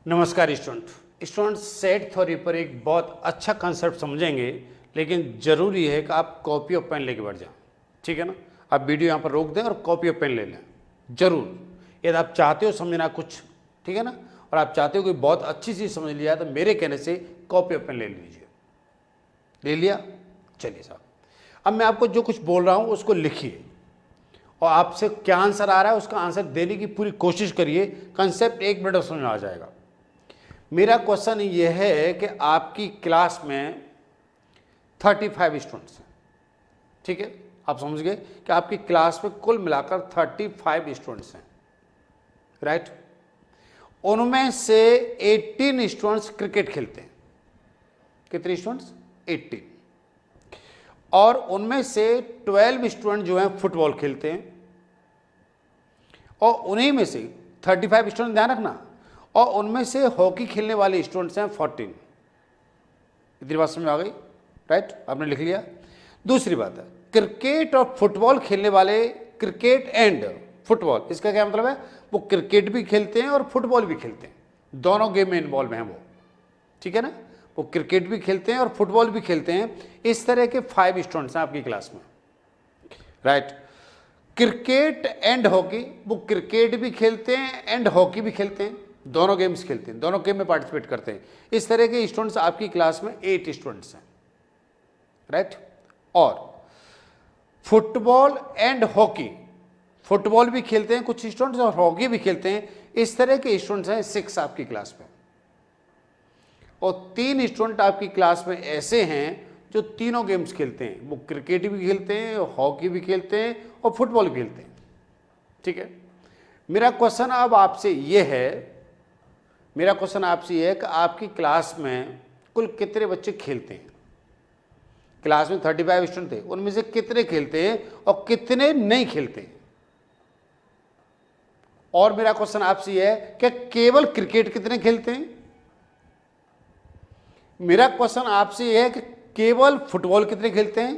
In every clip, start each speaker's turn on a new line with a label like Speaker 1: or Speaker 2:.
Speaker 1: नमस्कार student set theory पर एक बहुत अच्छा कंसेप्ट समझेंगे, लेकिन ज़रूरी है कि आप कॉपी और पेन लेके बैठ जाएं। ठीक है ना। आप वीडियो यहाँ पर रोक दें और कॉपी और पेन ले लें ज़रूर, यदि आप चाहते हो समझना कुछ। ठीक है ना। और आप चाहते हो कि बहुत अच्छी चीज़ समझ लिया तो मेरे कहने से कॉपी और पेन ले लीजिए। ले लिया? चलिए साहब, अब मैं आपको जो कुछ बोल रहा हूँ उसको लिखिए और आपसे क्या आंसर आ रहा है उसका आंसर देने की पूरी कोशिश करिए। कंसेप्ट 1 मिनट में समझ में आ जाएगा। मेरा क्वेश्चन ये है कि आपकी क्लास में 35 स्टूडेंट्स हैं। ठीक है, आप समझ गए कि आपकी क्लास में कुल मिलाकर 35 स्टूडेंट्स हैं, राइट। उनमें से 18 स्टूडेंट्स क्रिकेट खेलते हैं। कितने स्टूडेंट्स? 18। और उनमें से 12 स्टूडेंट जो हैं फुटबॉल खेलते हैं, और उन्हीं में से 35 स्टूडेंट, ध्यान रखना, और उनमें से हॉकी खेलने वाले स्टूडेंट्स हैं 14। इतनी बात समझ में आ गई, राइट। आपने लिख लिया। दूसरी बात है, क्रिकेट और फुटबॉल खेलने वाले, क्रिकेट एंड फुटबॉल, इसका क्या मतलब है? वो क्रिकेट भी खेलते हैं और फुटबॉल भी खेलते हैं, दोनों गेम में इन्वॉल्व हैं वो। ठीक है ना। वो क्रिकेट भी खेलते हैं और फुटबॉल भी खेलते हैं। इस तरह के 5 स्टूडेंट्स हैं आपकी क्लास में, राइट। क्रिकेट एंड हॉकी, वो क्रिकेट भी खेलते हैं एंड हॉकी भी खेलते हैं, दोनों गेम्स खेलते हैं, दोनों गेम में पार्टिसिपेट करते हैं। इस तरह के स्टूडेंट्स आपकी क्लास में 8 स्टूडेंट्स हैं, राइट। और फुटबॉल एंड हॉकी, फुटबॉल भी खेलते हैं कुछ स्टूडेंट्स और हॉकी भी खेलते हैं। इस तरह के स्टूडेंट्स हैं 6 आपकी क्लास में। और 3 स्टूडेंट आपकी क्लास में ऐसे हैं जो तीनों गेम्स खेलते हैं, वो क्रिकेट भी खेलते हैं, हॉकी भी खेलते हैं और फुटबॉल भी खेलते हैं। ठीक है। मेरा क्वेश्चन अब आपसे ये है, मेरा क्वेश्चन आपसे ये है कि आपकी क्लास में कुल कितने बच्चे खेलते हैं? क्लास में 35 स्टूडेंट थे, उनमें से कितने खेलते हैं और कितने नहीं खेलते हैं? और मेरा क्वेश्चन आपसे ये है कि केवल क्रिकेट कितने खेलते हैं? मेरा क्वेश्चन आपसे यह है कि केवल फुटबॉल कितने खेलते हैं?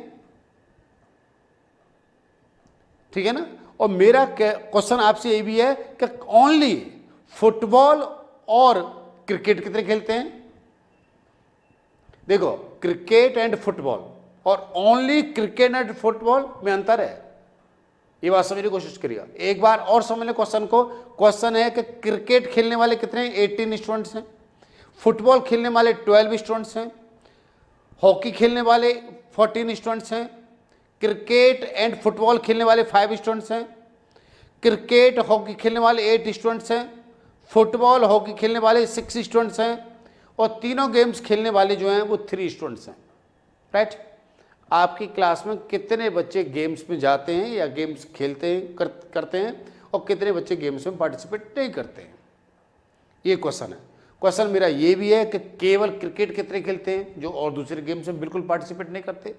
Speaker 1: ठीक है ना। और मेरा क्वेश्चन आपसे यह भी है कि ओनली फुटबॉल और क्रिकेट कितने खेलते हैं? देखो, क्रिकेट एंड फुटबॉल और ओनली क्रिकेट एंड फुटबॉल में अंतर है, ये बात समझने की कोशिश करिएगा। एक बार और समझ लें क्वेश्चन को। क्वेश्चन है कि क्रिकेट खेलने वाले कितने? 18 स्टूडेंट्स हैं। फुटबॉल खेलने वाले 12 स्टूडेंट्स हैं। हॉकी खेलने वाले 14 स्टूडेंट्स हैं। क्रिकेट एंड फुटबॉल खेलने वाले 5 स्टूडेंट्स हैं। क्रिकेट हॉकी खेलने वाले 8 स्टूडेंट्स हैं। फुटबॉल हॉकी खेलने वाले 6 स्टूडेंट्स हैं। और तीनों गेम्स खेलने वाले जो हैं वो 3 स्टूडेंट्स हैं, राइट। आपकी क्लास में कितने बच्चे गेम्स में जाते हैं या गेम्स खेलते हैं करते हैं, और कितने बच्चे गेम्स में पार्टिसिपेट नहीं करते हैं? ये क्वेश्चन है। क्वेश्चन मेरा ये भी है कि केवल क्रिकेट कितने खेलते हैं जो और दूसरे गेम्स में बिल्कुल पार्टिसिपेट नहीं करते?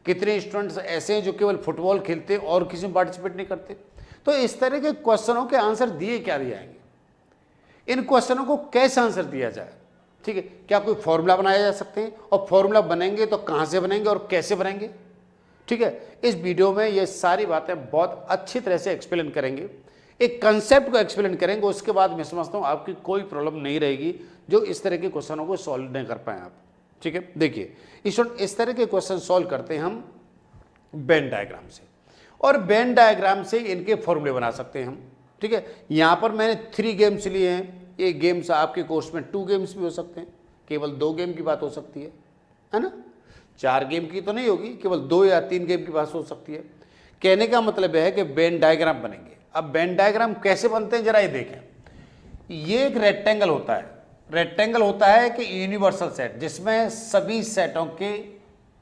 Speaker 1: कितने स्टूडेंट्स ऐसे हैं जो केवल फुटबॉल खेलते हैं और किसी में पार्टिसिपेट नहीं करते? तो इस तरह के क्वेश्चनों के आंसर दिए क्या दिए जाएंगे? इन क्वेश्चनों को कैसे आंसर दिया जाए? ठीक है, क्या कोई फॉर्मूला बनाया जा सकते हैं? और फॉर्मूला बनेंगे तो कहाँ से बनेंगे और कैसे बनेंगे? ठीक है, इस वीडियो में ये सारी बातें बहुत अच्छी तरह से एक्सप्लेन करेंगे, एक कंसेप्ट को एक्सप्लेन करेंगे। उसके बाद मैं समझता हूँ आपकी कोई प्रॉब्लम नहीं रहेगी जो इस तरह के क्वेश्चनों को सॉल्व नहीं कर पाए आप। ठीक है, देखिए इस तरह के क्वेश्चन सॉल्व करते हैं हम वेन डायग्राम से, और वेन डायग्राम से इनके फॉर्मूले बना सकते हैं हम। ठीक है, यहाँ पर मैंने 3 गेम्स लिए हैं। ये गेम्स आपके कोर्स में 2 गेम्स भी हो सकते हैं, केवल 2 गेम की बात हो सकती है ना। 4 गेम की तो नहीं होगी, केवल 2 या 3 गेम की बात हो सकती है। कहने का मतलब है कि वेन डायग्राम बनेंगे। अब वेन डायग्राम कैसे बनते हैं जरा ये देखें। ये एक रेक्टेंगल होता है। रेक्टेंगल होता है कि यूनिवर्सल सेट, जिसमें सभी सेटों के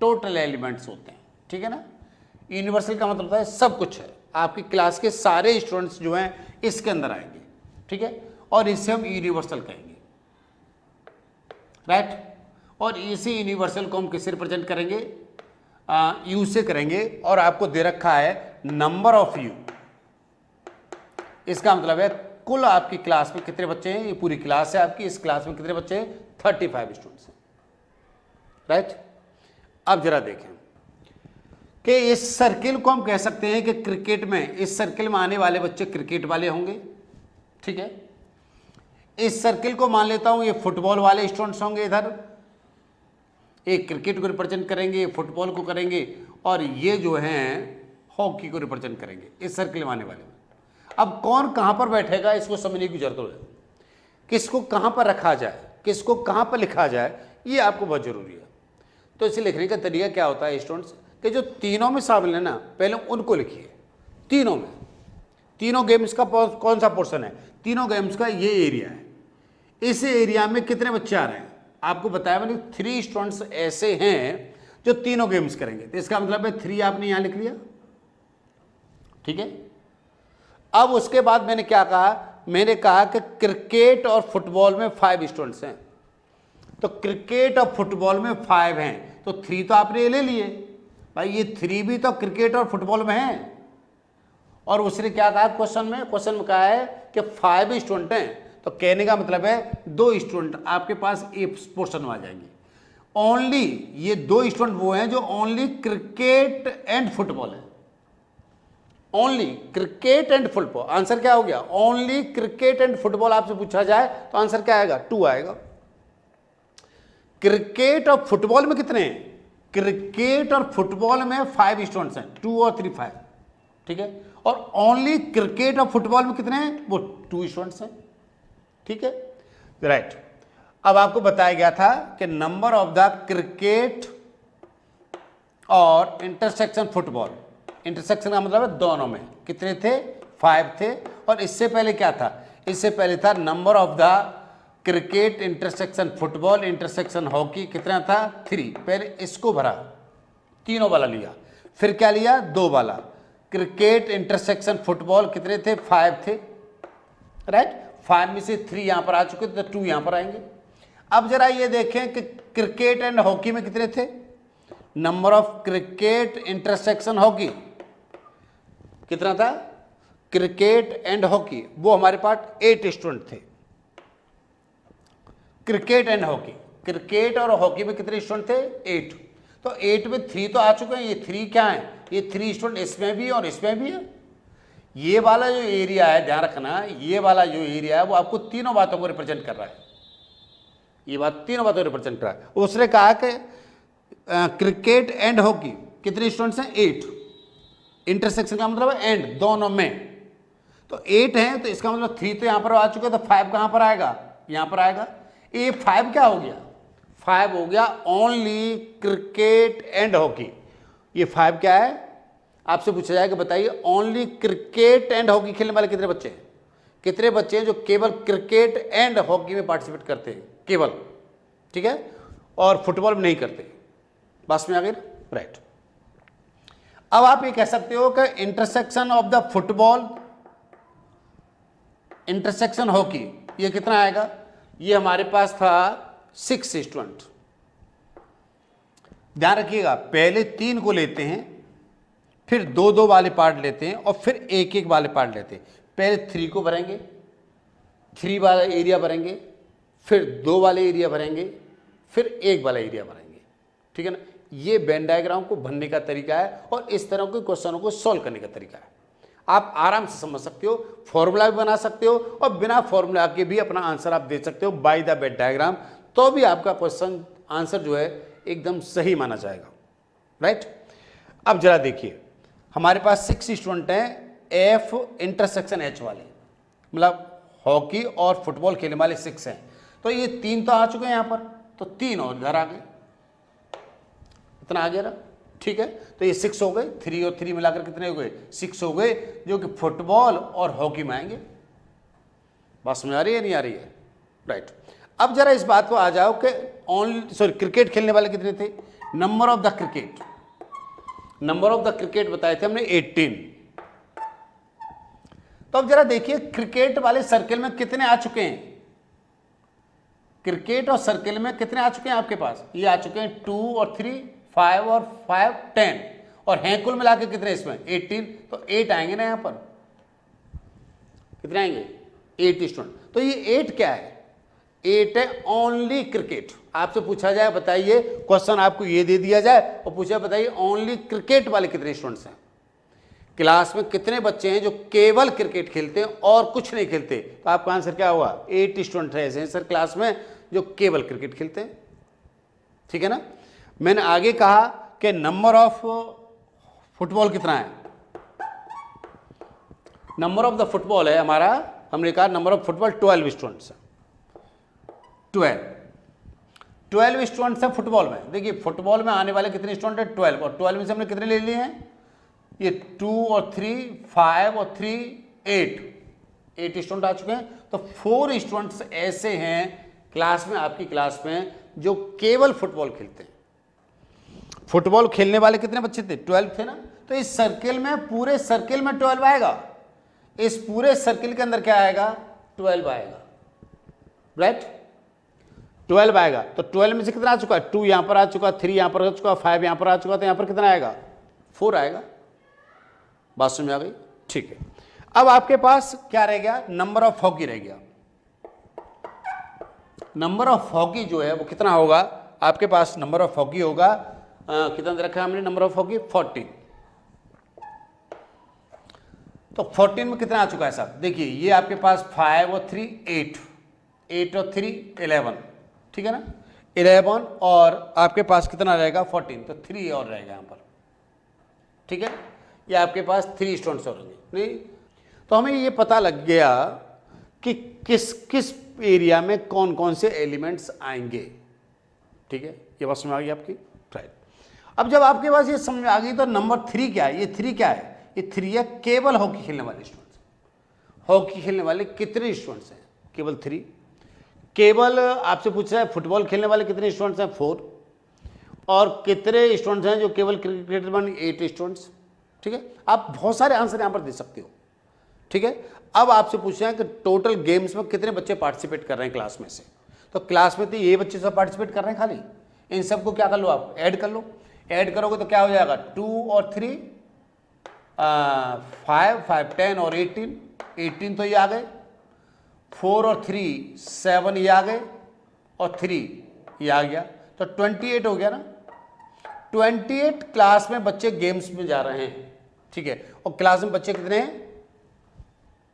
Speaker 1: टोटल एलिमेंट्स होते हैं। ठीक है ना। यूनिवर्सल का मतलब होता है सब कुछ है। आपकी क्लास के सारे स्टूडेंट्स जो हैं इसके अंदर आएंगे। ठीक है, और इसे हम यूनिवर्सल कहेंगे, राइट। और इसी यूनिवर्सल को हम किससे रिप्रेजेंट करेंगे? यू से करेंगे। और आपको दे रखा है नंबर ऑफ यू। इसका मतलब है कुल आपकी क्लास में कितने बच्चे हैं? ये पूरी क्लास है आपकी, इस क्लास में कितने बच्चे हैं? 35 स्टूडेंट्स हैं, राइट। अब जरा देखें कि इस सर्किल को हम कह सकते हैं कि क्रिकेट में, इस सर्किल में आने वाले बच्चे क्रिकेट वाले होंगे। ठीक है, इस सर्किल को मान लेता हूं ये फुटबॉल वाले स्टूडेंट्स होंगे, इधर एक क्रिकेट को रिप्रेजेंट करेंगे, फुटबॉल को करेंगे, और ये जो हैं हॉकी को रिप्रेजेंट करेंगे इस सर्किल में आने वाले में। अब कौन कहां पर बैठेगा इसको समझने की जरूरत है, किसको कहां पर रखा जाए, किसको कहां पर लिखा जाए, ये आपको बहुत जरूरी है। तो इसे लिखने का तरीका क्या होता है स्टूडेंट्स, कि जो तीनों में शामिल है ना, पहले उनको लिखिए। तीनों में, तीनों गेम्स का कौन सा पोर्शन है, तीनों गेम्स का ये एरिया है। इस एरिया में कितने बच्चे आ रहे हैं आपको बताया मैंने, 3 स्टूडेंट्स ऐसे हैं जो तीनों गेम्स करेंगे। तो इसका मतलब है 3 आपने यहां लिख लिया, ठीक है। अब उसके बाद मैंने क्या कहा, मैंने कहा कि क्रिकेट और फुटबॉल में 5 स्टूडेंट्स हैं। तो क्रिकेट और फुटबॉल में 5 हैं, तो 3 तो आपने ले लिए भाई, ये 3 भी तो क्रिकेट और फुटबॉल में हैं। और उसने क्या कहा क्वेश्चन में कहा है कि 5 स्टूडेंट हैं, तो कहने का मतलब है 2 स्टूडेंट आपके पास इस पोर्शन में आ जाएंगे। ओनली ये 2 स्टूडेंट वो हैं जो ओनली क्रिकेट एंड फुटबॉल है, only cricket and football. Answer क्या हो गया, ओनली क्रिकेट एंड फुटबॉल आपसे पूछा जाए तो आंसर क्या आएगा, 2 आएगा। क्रिकेट और फुटबॉल में कितने हैं, क्रिकेट और फुटबॉल में 5 स्टूडेंट्स हैं, 2 और 3 5, ठीक है। और ओनली क्रिकेट और फुटबॉल में कितने हैं, वो 2 स्टूडेंट्स हैं, ठीक है, राइट। अब आपको बताया गया था कि नंबर ऑफ द क्रिकेट और इंटरसेक्शन फुटबॉल, इंटरसेक्शन का मतलब है दोनों में कितने थे, 5 थे। और इससे पहले क्या था, इससे पहले था number of the cricket intersection football intersection hockey, कितना था, 3। पहले इसको भरा, तीनों वाला लिया, फिर क्या लिया, 2 वाला। क्रिकेट इंटरसेक्शन फुटबॉल कितने थे, 5 थे, राइट। 5 में से 3 यहां पर आ चुके थे, तो 2 यहां पर आएंगे। अब जरा ये देखें कि क्रिकेट एंड हॉकी में कितने थे, number of cricket intersection hockey कितना था, क्रिकेट एंड हॉकी वो हमारे पास 8 स्टूडेंट थे। क्रिकेट एंड हॉकी, क्रिकेट और हॉकी में कितने स्टूडेंट थे, 8। तो 8 में 3 तो आ चुके हैं, ये 3 क्या है, ये 3 स्टूडेंट इसमें भी और इसमें भी है। ये वाला जो एरिया है, ध्यान रखना, ये वाला जो एरिया है वो आपको तीनों बातों को रिप्रेजेंट कर रहा है, ये बात तीनों बातों को रिप्रेजेंट कर रहा है। उसने कहा कि क्रिकेट एंड हॉकी कितने स्टूडेंट्स हैं, 8। इंटरसेक्शन का मतलब है एंड, दोनों में, तो 8 हैं, तो इसका मतलब 3 तो यहां पर आ चुके, तो 5 कहां पर आएगा, यहां पर आएगा। ये 5 क्या हो गया, 5 हो गया ओनली क्रिकेट एंड हॉकी। ये 5 क्या है, आपसे पूछा जाएगा बताइए ओनली क्रिकेट एंड हॉकी खेलने वाले कितने बच्चे हैं, कितने बच्चे हैं जो केवल क्रिकेट एंड हॉकी में पार्टिसिपेट करते हैं केवल, ठीक है, और फुटबॉल में नहीं करते। बस में आ गई ना, राइट। अब आप ये कह सकते हो कि intersection of the football intersection hockey ये कितना आएगा, ये हमारे पास था 6 स्टूडेंट। ध्यान रखिएगा, पहले 3 को लेते हैं, फिर 2-2 वाले पार्ट लेते हैं, और फिर 1-1 वाले पार्ट लेते हैं। पहले 3 को भरेंगे, 3 वाला एरिया भरेंगे, फिर 2 वाले एरिया भरेंगे, फिर 1 वाला एरिया भरेंगे, ठीक है ना। ये वेन डायग्राम को भरने का तरीका है, और इस तरह के क्वेश्चनों को सॉल्व करने का तरीका है। आप आराम से समझ सकते हो, फॉर्मूला भी बना सकते हो, और बिना फॉर्मूला के भी अपना आंसर आप दे सकते हो बाय द वेन डायग्राम, तो भी आपका क्वेश्चन आंसर जो है एकदम सही माना जाएगा, राइट। अब जरा देखिए, हमारे पास 6 स्टूडेंट हैं, एफ इंटरसेक्शन एच वाले, मतलब हॉकी और फुटबॉल खेलने वाले 6 हैं। तो ये 3 तो आ चुके हैं यहाँ पर, तो 3 और इधर आ गए, इतना आ गया ना, ठीक है। तो ये 6 हो गए, 3 और 3 मिलाकर कितने हो गए, 6 हो गए, जो कि फुटबॉल और हॉकी में आएंगे। बात समझ आ रही है, नहीं आ रही है, राइट। अब जरा इस बात को आ जाओ कि क्रिकेट खेलने वाले कितने थे, number of the cricket, number of the cricket बताए थे हमने 18। तो अब जरा देखिए क्रिकेट वाले सर्किल में कितने आ चुके हैं, क्रिकेट और सर्किल में कितने आ चुके हैं आपके पास, ये आ चुके हैं 2 और 3, 5 और 5 10, और हैं कुल मिला के कितने इसमें 18, तो 8 आएंगे ना यहाँ पर, कितने आएंगे 8 स्टूडेंट। तो ये 8 क्या है, 8 है ओनली क्रिकेट। आपसे पूछा जाए बताइए, क्वेश्चन आपको ये दे दिया जाए और पूछा बताइए ओनली क्रिकेट वाले कितने स्टूडेंट्स हैं, क्लास में कितने बच्चे हैं जो केवल क्रिकेट खेलते हैं और कुछ नहीं खेलते? तो आपका आंसर क्या हुआ? 8 स्टूडेंट ऐसे हैं सर क्लास में जो केवल क्रिकेट खेलते हैं। ठीक है ना। मैंने आगे कहा कि नंबर ऑफ फुटबॉल कितना है? नंबर ऑफ द फुटबॉल है हमारा, हमने कहा नंबर ऑफ फुटबॉल 12 स्टूडेंट्स है। 12 स्टूडेंट्स है फुटबॉल में। देखिए फुटबॉल में आने वाले कितने स्टूडेंट है? 12, और 12 में से हमने कितने ले लिए हैं? ये 2 और 3 5 और 3 8 स्टूडेंट आ चुके हैं। तो 4 स्टूडेंट्स ऐसे हैं क्लास में, आपकी क्लास में, जो केवल फुटबॉल खेलते हैं। फुटबॉल खेलने वाले कितने बच्चे थे? 12 थे ना। तो इस सर्किल में, पूरे सर्किल में 12 आएगा। इस पूरे सर्किल के अंदर क्या आएगा? 12 आएगा, राइट? 12 आएगा। तो 12 में से कितना आ चुका है? 2 यहां पर आ चुका, 3 यहां पर आ चुका, 5 यहां पर आ चुका। तो यहां पर कितना आएगा? 4 आएगा। बात समझ आ गई? ठीक है। अब आपके पास क्या रह गया? नंबर ऑफ हॉकी रह गया। नंबर ऑफ हॉकी जो है वो कितना होगा आपके पास? नंबर ऑफ हॉकी होगा कितना दे रखा है हमने? Number of hockey 14। तो 14 में कितना आ चुका है साहब? देखिए ये आपके पास 5 और 3 8, 8 और 3 11, ठीक है ना। 11 और आपके पास कितना रहेगा? 14। तो 3 और रहेगा यहाँ पर, ठीक है। ये आपके पास 3 स्टूडेंट्स और होंगे। नहीं तो हमें ये पता लग गया कि किस किस एरिया में कौन कौन से एलिमेंट्स आएंगे, ठीक है। ये बात समझ आ गई आपकी, राइट। अब जब आपके पास ये समझ आ गई तो नंबर 3 क्या है? ये 3 क्या है? ये 3 है केवल हॉकी खेलने वाले स्टूडेंट्स। हॉकी खेलने वाले कितने स्टूडेंट्स हैं? केवल 3। केवल आपसे पूछ रहा है फुटबॉल खेलने वाले कितने स्टूडेंट्स हैं? 4। और कितने स्टूडेंट्स हैं जो केवल क्रिकेट में? 8 स्टूडेंट्स, ठीक है। आप बहुत सारे आंसर यहां पर दे सकते हो, ठीक है। अब आपसे पूछ रहे हैं कि टोटल गेम्स में कितने बच्चे पार्टिसिपेट कर रहे हैं क्लास में से? तो क्लास में तो ये बच्चे सब पार्टिसिपेट कर रहे हैं खाली। इन सबको क्या कर लो आप? ऐड कर लो। ऐड करोगे तो क्या हो जाएगा? 2 और 3 5 5 10 और 18 तो ये आ गए। 4 और 3 7 ये आ गए, और 3 ये आ गया। तो 28 हो गया ना। 28 क्लास में बच्चे गेम्स में जा रहे हैं, ठीक है। और क्लास में बच्चे कितने हैं?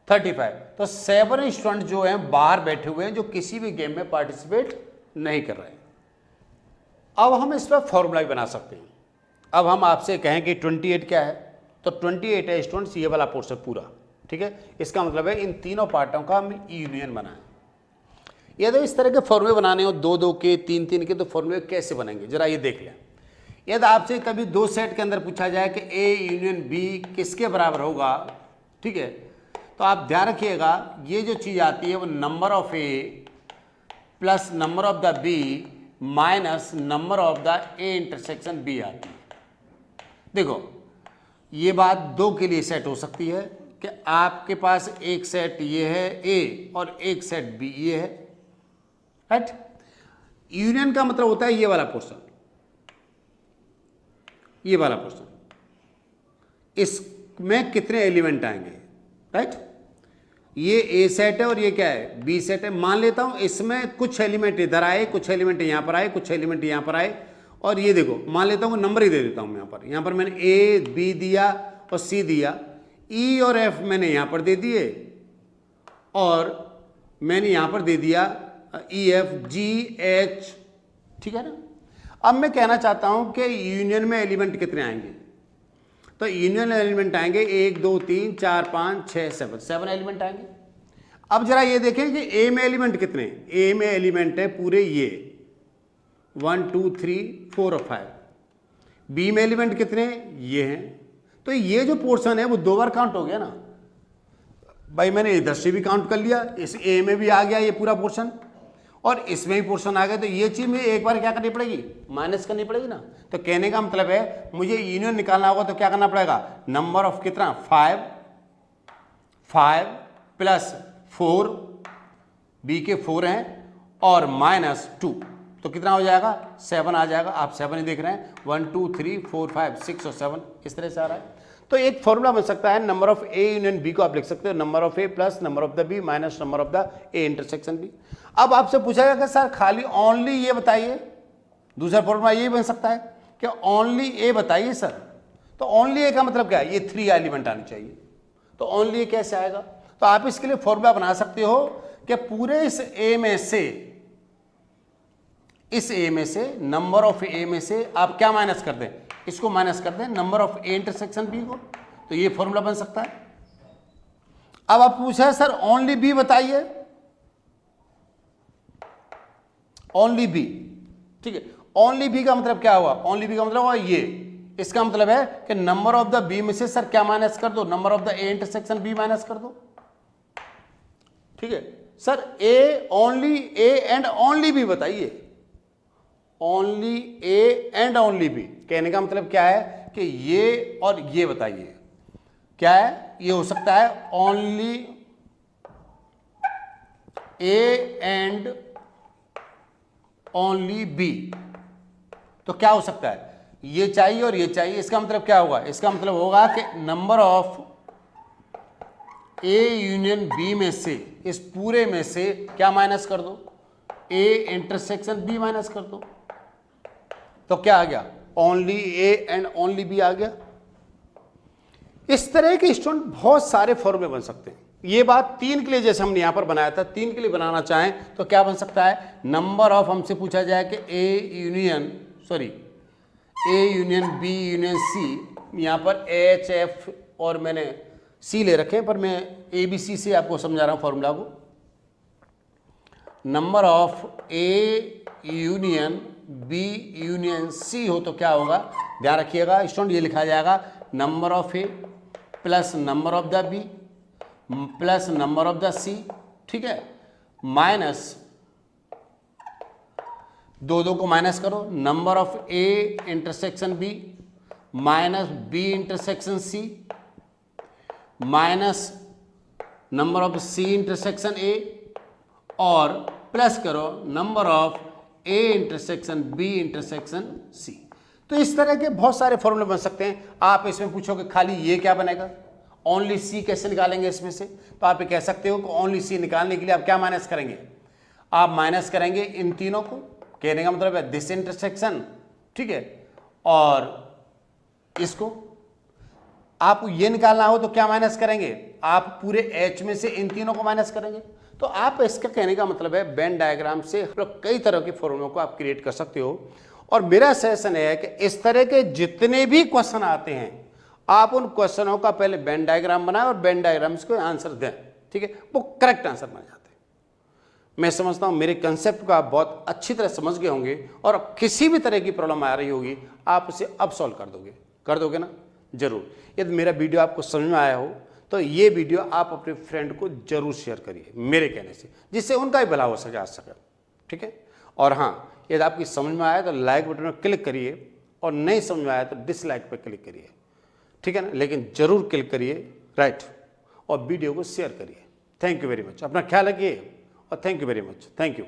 Speaker 1: 35। तो 7 स्टूडेंट जो हैं बाहर बैठे हुए हैं, जो किसी भी गेम में पार्टिसिपेट नहीं कर रहे हैं। अब हम इस पर फॉर्मूला भी बना सकते हैं। अब हम आपसे कहें कि 28 क्या है, तो 28 है स्टूडेंट्स ये वाला पोर्शन पूरा, ठीक है। इसका मतलब है इन तीनों पार्टों का हम यूनियन बनाएं। यदि इस तरह के फॉर्मूले बनाने हो 2-2 के, 3-3 के, तो फॉर्मूले कैसे बनेंगे जरा ये देख लें। यदि आपसे कभी 2 सेट के अंदर पूछा जाए कि ए यूनियन बी किसके बराबर होगा, ठीक है, तो आप ध्यान रखिएगा ये जो चीज़ आती है वो number of A plus number of the B minus number of the A intersection B आती है। देखो ये बात 2 के लिए सेट हो सकती है कि आपके पास एक सेट ये है ए और एक सेट बी ये है, राइट। यूनियन का मतलब होता है ये वाला पोर्शन, ये वाला पोर्शन, इसमें कितने एलिमेंट आएंगे, राइट। ये ए सेट है और ये क्या है? बी सेट है। मान लेता हूं इसमें कुछ एलिमेंट इधर आए, कुछ एलिमेंट यहां पर आए, कुछ एलिमेंट यहां पर आए, और ये देखो मान लेता हूं नंबर ही दे देता हूं यहां पर मैंने ए बी दिया और सी दिया, ई और एफ मैंने यहां पर दे दिए, और मैंने यहां पर दे दिया ई एफ जी एच, ठीक है ना। अब मैं कहना चाहता हूं कि यूनियन में एलिमेंट कितने आएंगे, तो यूनियन एलिमेंट आएंगे 1 2 3 4 5 6 7 एलिमेंट आएंगे। अब जरा ये देखें कि ए में एलिमेंट कितने? ए में एलिमेंट है पूरे ये 1 2 3 4 और 5। बी में एलिमेंट कितने? ये हैं। तो ये जो पोर्शन है वो 2 बार काउंट हो गया ना भाई। मैंने इधर से भी काउंट कर लिया, इस ए में भी आ गया ये पूरा पोर्शन, और इसमें भी पोर्शन आ गया। तो ये चीज में एक बार क्या करनी पड़ेगी? माइनस करनी पड़ेगी ना। तो कहने का मतलब है मुझे यूनियन निकालना होगा तो क्या करना पड़ेगा? नंबर ऑफ कितना? 5 प्लस 4, बी के 4 हैं, और माइनस 2, तो कितना हो जाएगा? 7 आ जाएगा। आप 7 ही देख रहे हैं, 1 2 3 4 5 6 और 7 इस तरह से आ रहा है। तो एक फॉर्मूला बन सकता है, number of A union B को आप लिख सकते हो number of A plus number of the B minus number of the A intersection B. अब आपसे पूछा गया कि सर खाली ओनली ये बताइए, दूसरा फॉर्मूला ये बन सकता है कि ओनली ए बताइए सर। तो ओनली ए का मतलब क्या है, ये 3 एलिमेंट आनी चाहिए। तो ओनली ए कैसे आएगा, तो आप इसके लिए फॉर्मूला बना सकते हो कि पूरे इस ए में से नंबर ऑफ ए में से आप क्या माइनस कर दें, इसको माइनस कर दें number of A intersection B को, तो ये फॉर्मूला बन सकता है। अब आप पूछा सर ओनली बी बताइए, ओनली बी, ठीक है। ओनली बी का मतलब क्या हुआ, ओनली बी का मतलब हुआ ये, इसका मतलब है कि नंबर ऑफ द बी में से सर क्या माइनस कर दो, number of the A intersection B minus कर दो, ठीक है। Sir A only A and only B बताइए, only A and only B कहने का मतलब क्या है कि ये और ये बताइए, क्या है, ये हो सकता है only A and only B, तो क्या हो सकता है, ये चाहिए और ये चाहिए। इसका मतलब क्या होगा, इसका मतलब होगा कि number of A union B में से, इस पूरे में से क्या माइनस कर दो, ए इंटरसेक्शन बी माइनस कर दो, तो क्या आ गया, only A and only B आ गया। इस तरह के स्टूडेंट बहुत सारे फॉर्मूले बन सकते हैं। ये बात 3 के लिए जैसे हमने यहां पर बनाया था, 3 के लिए बनाना चाहें तो क्या बन सकता है, नंबर ऑफ, हमसे पूछा जाए कि A union B union C, यहां पर एच एफ और मैंने सी ले रखे हैं, पर मैं ए बी सी से आपको समझा रहा हूं फॉर्मूला को। Number of A union B union C हो तो क्या होगा, ध्यान रखिएगा स्टूडेंट, ये लिखा जाएगा number of A plus number of the B plus number of the C, ठीक है, माइनस 2 को माइनस करो, number of A intersection B minus B intersection C minus number of C intersection A, और plus करो number of A intersection B intersection C. तो इस तरह के बहुत सारे फॉर्मूले बन सकते हैं। आप इसमें पूछोगे खाली ये क्या बनेगा, ओनली सी कैसे निकालेंगे इसमें से, तो आप ये कह सकते हो कि ओनली सी निकालने के लिए आप क्या माइनस करेंगे, आप माइनस करेंगे इन तीनों को, कहने का मतलब है दिस इंटरसेक्शन, ठीक है, और इसको। आप ये निकालना हो तो क्या माइनस करेंगे, आप पूरे एच में से इन तीनों को माइनस करेंगे। तो आप इसका कहने का मतलब है वेन डायग्राम से कई तरह के फॉर्मूलों को आप क्रिएट कर सकते हो। और मेरा सजेशन है कि इस तरह के जितने भी क्वेश्चन आते हैं आप उन क्वेश्चनों का पहले वेन डायग्राम बनाएं और वेन डायग्राम को आंसर दें, ठीक है, वो करेक्ट आंसर बन जाते हैं। मैं समझता हूं मेरे कंसेप्ट को आप बहुत अच्छी तरह समझ गए होंगे, और किसी भी तरह की प्रॉब्लम आ रही होगी आप उसे अब सॉल्व कर दोगे ना, जरूर। यदि मेरा वीडियो आपको समझ में आया हो तो ये वीडियो आप अपने फ्रेंड को जरूर शेयर करिए मेरे कहने से, जिससे उनका ही भला हो सके, आ सके, ठीक है। और हाँ, यदि आपकी समझ में आया तो लाइक बटन पर क्लिक करिए, और नहीं समझ में आया तो डिसलाइक पर क्लिक करिए, ठीक है ना, लेकिन जरूर क्लिक करिए, राइट, और वीडियो को शेयर करिए। थैंक यू वेरी मच, अपना ख्याल रखिए, और thank you very much, thank you.